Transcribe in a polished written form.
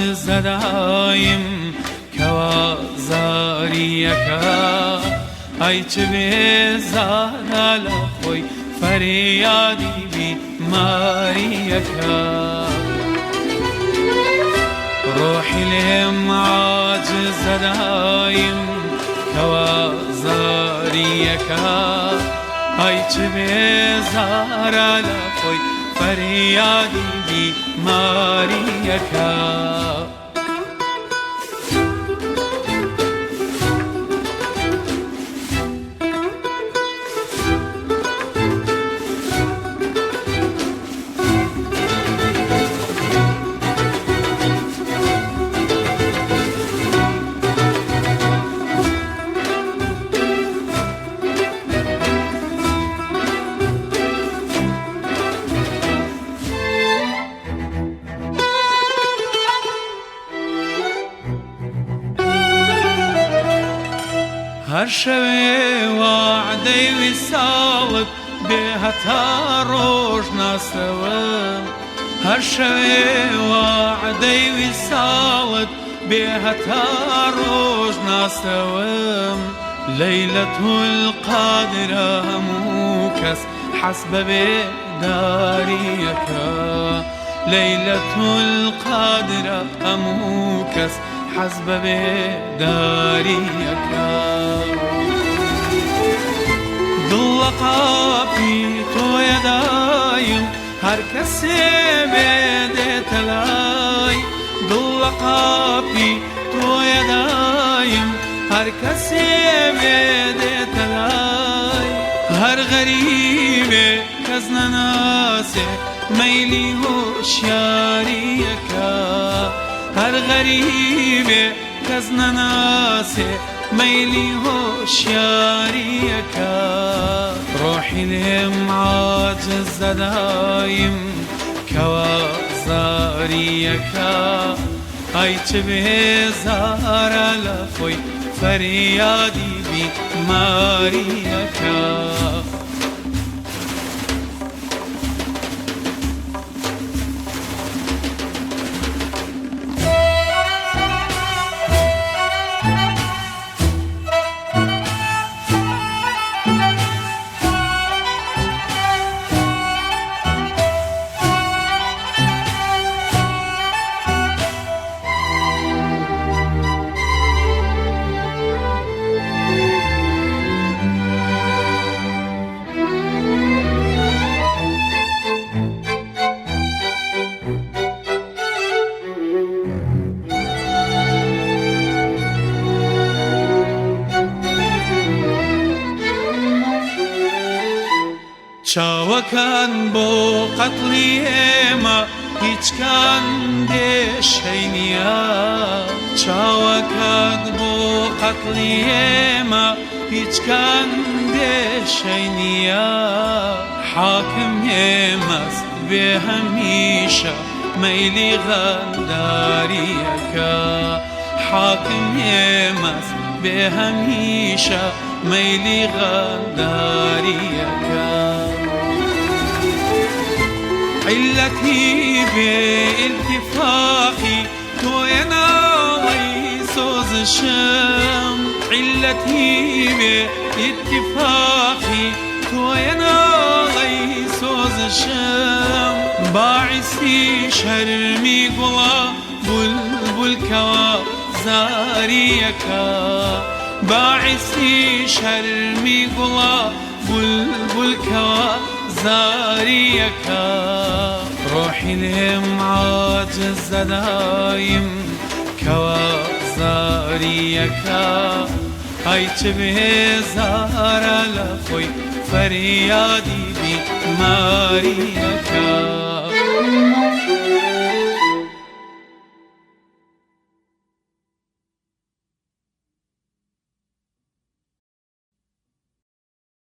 عاجز دایم کوا زاریەکە ئەی چ بێزارە لە خۆی فەریادی بیماریەکە ڕۆحی لێم عاجز دایم کوا زاریەکە ئەی چ بێزارە لە خۆی فەریادی بیماریەکە هەر شەوێ وەعدەی ویساڵت بێ هەتا ڕۆژ ناسەوم هەر شەوێ وەعدەی ویساڵت بێ هەتا ڕۆژ ناسەوم لەیلەتولقادرە هەموو کەس حەز بە بێداریەکە لەیلەتولقادرە هەموو کەس حەز بە بێداریەکە دڵ لە قاپی تۆیە دایم هەر کەسێ بێدێتە لای دڵ لە قاپی تۆیە دایم هەر کەسێ بێدێتە لای هەر غەریبێ کەس نەناسێ مەیلی هۆشیاریەکە هەر غەریبێ کەس نەناسێ مەیلی هۆشیاریەکە ڕۆحی لێم عاجز دایم کەوا زاریەکە ئەی چ بێزارە لە خۆی فەریادی بیماریەکە چاوەکان بۆ قەتڵی ئێمە هیچ کاندێشەی نییە چاوەکان بۆ قەتڵی ئێمە هیچ کاندێشەی نییە حاکم ئێمەست بێ هەمیشە مەیلی غەنداریەکە حاکم ئێمەست بێ هەمیشە مەیلی غەنداریەکە علەتی بێ ئیلتیفاقی تۆیە ناڵەی سۆزشم علەتی بێ ئیتیفاقی تۆیە ناڵەی سۆزشم باعیسی شەرمی گوڵە بولبولکەوە زاریەکە باعیسی شەرمی گوڵە بولبولکەوە زاریەکە ڕۆحی لێم عاجز دایم کەوا زاریەکە ئەی چ بێزارە لە خۆی فەریادی بیماریەکە